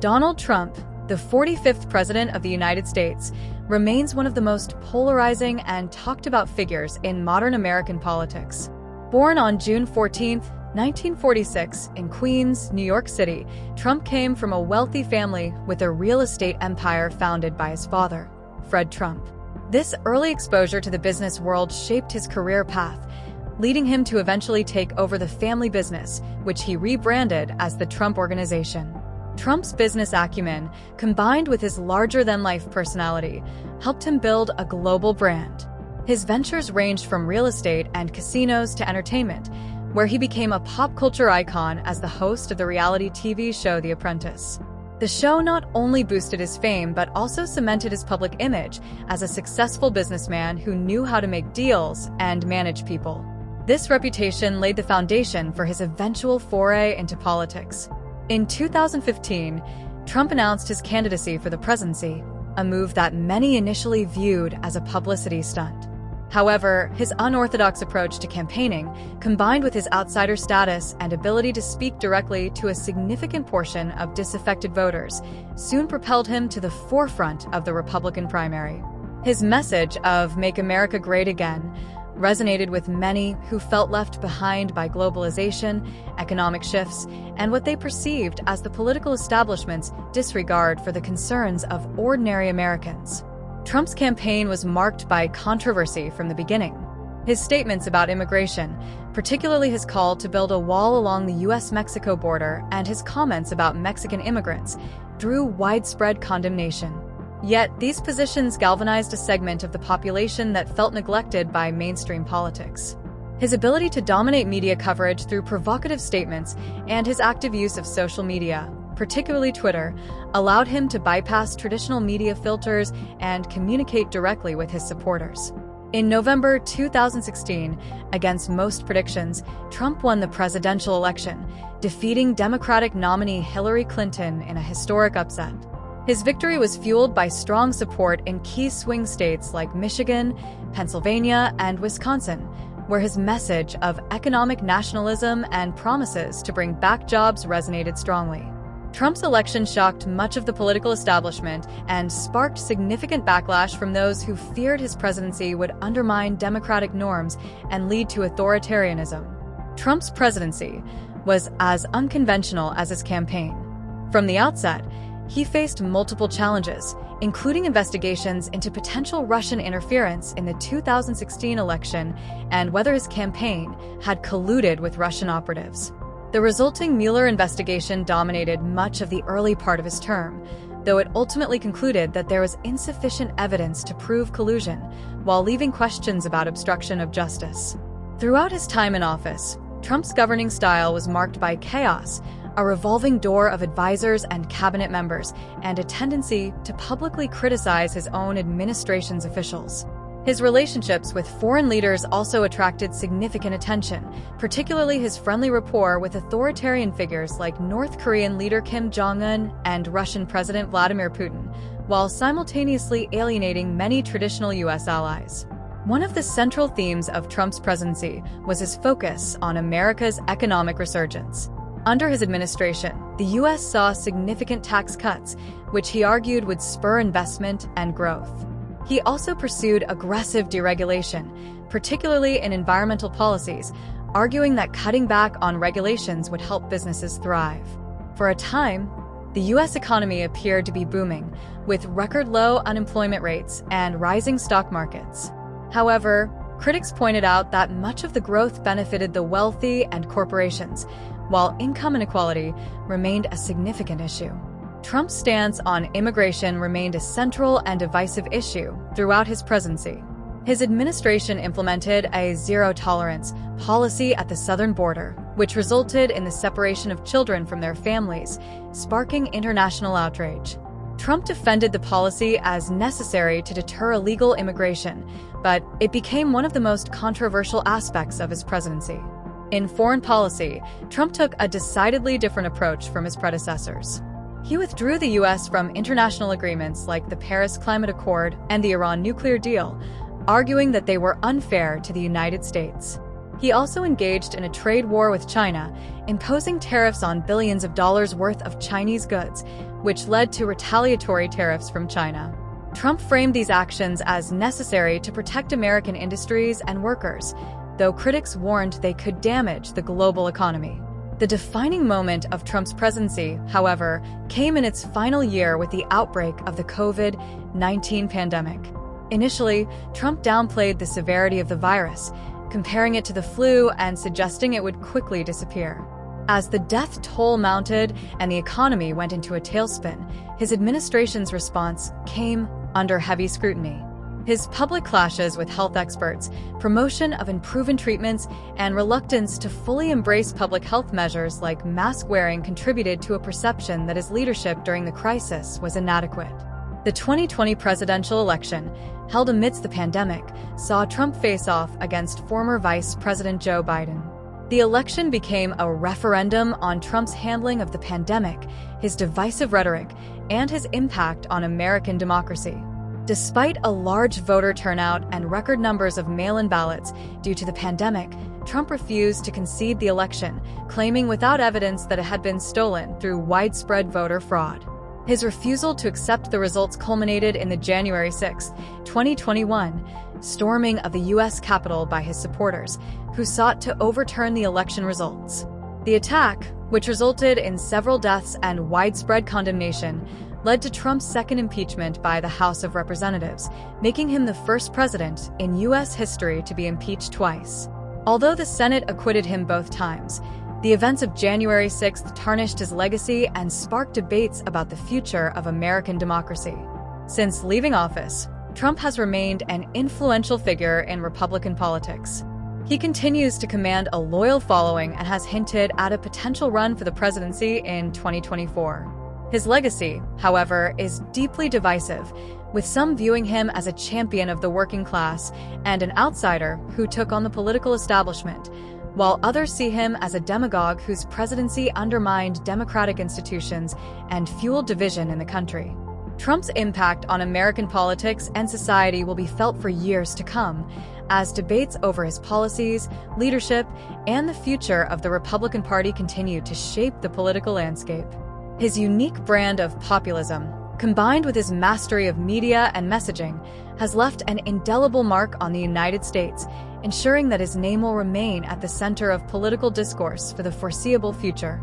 Donald Trump, the 45th President of the United States, remains one of the most polarizing and talked about figures in modern American politics. Born on June 14, 1946, in Queens, New York City, Trump came from a wealthy family with a real estate empire founded by his father, Fred Trump. This early exposure to the business world shaped his career path, leading him to eventually take over the family business, which he rebranded as the Trump Organization. Trump's business acumen, combined with his larger-than-life personality, helped him build a global brand. His ventures ranged from real estate and casinos to entertainment, where he became a pop culture icon as the host of the reality TV show The Apprentice. The show not only boosted his fame but also cemented his public image as a successful businessman who knew how to make deals and manage people. This reputation laid the foundation for his eventual foray into politics. In 2015, Trump announced his candidacy for the presidency, a move that many initially viewed as a publicity stunt. However, his unorthodox approach to campaigning, combined with his outsider status and ability to speak directly to a significant portion of disaffected voters, soon propelled him to the forefront of the Republican primary. His message of "Make America Great Again" resonated with many who felt left behind by globalization, economic shifts, and what they perceived as the political establishment's disregard for the concerns of ordinary Americans. Trump's campaign was marked by controversy from the beginning. His statements about immigration, particularly his call to build a wall along the U.S.-Mexico border and his comments about Mexican immigrants, drew widespread condemnation. Yet, these positions galvanized a segment of the population that felt neglected by mainstream politics. His ability to dominate media coverage through provocative statements and his active use of social media, particularly Twitter, allowed him to bypass traditional media filters and communicate directly with his supporters. In November 2016, against most predictions, Trump won the presidential election, defeating Democratic nominee Hillary Clinton in a historic upset. His victory was fueled by strong support in key swing states like Michigan, Pennsylvania, and Wisconsin, where his message of economic nationalism and promises to bring back jobs resonated strongly. Trump's election shocked much of the political establishment and sparked significant backlash from those who feared his presidency would undermine democratic norms and lead to authoritarianism. Trump's presidency was as unconventional as his campaign. From the outset, he faced multiple challenges, including investigations into potential Russian interference in the 2016 election and whether his campaign had colluded with Russian operatives. The resulting Mueller investigation dominated much of the early part of his term, though it ultimately concluded that there was insufficient evidence to prove collusion, while leaving questions about obstruction of justice. Throughout his time in office, Trump's governing style was marked by chaos, a revolving door of advisors and cabinet members, and a tendency to publicly criticize his own administration's officials. His relationships with foreign leaders also attracted significant attention, particularly his friendly rapport with authoritarian figures like North Korean leader Kim Jong-un and Russian President Vladimir Putin, while simultaneously alienating many traditional U.S. allies. One of the central themes of Trump's presidency was his focus on America's economic resurgence. Under his administration, the U.S. saw significant tax cuts, which he argued would spur investment and growth. He also pursued aggressive deregulation, particularly in environmental policies, arguing that cutting back on regulations would help businesses thrive. For a time, the U.S. economy appeared to be booming, with record-low unemployment rates and rising stock markets. However, critics pointed out that much of the growth benefited the wealthy and corporations, while income inequality remained a significant issue. Trump's stance on immigration remained a central and divisive issue throughout his presidency. His administration implemented a zero-tolerance policy at the southern border, which resulted in the separation of children from their families, sparking international outrage. Trump defended the policy as necessary to deter illegal immigration, but it became one of the most controversial aspects of his presidency. In foreign policy, Trump took a decidedly different approach from his predecessors. He withdrew the U.S. from international agreements like the Paris Climate Accord and the Iran nuclear deal, arguing that they were unfair to the United States. He also engaged in a trade war with China, imposing tariffs on billions of dollars worth of Chinese goods, which led to retaliatory tariffs from China. Trump framed these actions as necessary to protect American industries and workers, though critics warned they could damage the global economy. The defining moment of Trump's presidency, however, came in its final year with the outbreak of the COVID-19 pandemic. Initially, Trump downplayed the severity of the virus, comparing it to the flu and suggesting it would quickly disappear. As the death toll mounted and the economy went into a tailspin, his administration's response came under heavy scrutiny. His public clashes with health experts, promotion of unproven treatments, and reluctance to fully embrace public health measures like mask wearing contributed to a perception that his leadership during the crisis was inadequate. The 2020 presidential election, held amidst the pandemic, saw Trump face off against former Vice President Joe Biden. The election became a referendum on Trump's handling of the pandemic, his divisive rhetoric, and his impact on American democracy. Despite a large voter turnout and record numbers of mail-in ballots due to the pandemic, Trump refused to concede the election, claiming without evidence that it had been stolen through widespread voter fraud. His refusal to accept the results culminated in the January 6, 2021, storming of the U.S. Capitol by his supporters, who sought to overturn the election results. The attack, which resulted in several deaths and widespread condemnation, led to Trump's second impeachment by the House of Representatives, making him the first president in U.S. history to be impeached twice. Although the Senate acquitted him both times, the events of January 6th tarnished his legacy and sparked debates about the future of American democracy. Since leaving office, Trump has remained an influential figure in Republican politics. He continues to command a loyal following and has hinted at a potential run for the presidency in 2024. His legacy, however, is deeply divisive, with some viewing him as a champion of the working class and an outsider who took on the political establishment, while others see him as a demagogue whose presidency undermined democratic institutions and fueled division in the country. Trump's impact on American politics and society will be felt for years to come, as debates over his policies, leadership, and the future of the Republican Party continue to shape the political landscape. His unique brand of populism, combined with his mastery of media and messaging, has left an indelible mark on the United States, ensuring that his name will remain at the center of political discourse for the foreseeable future.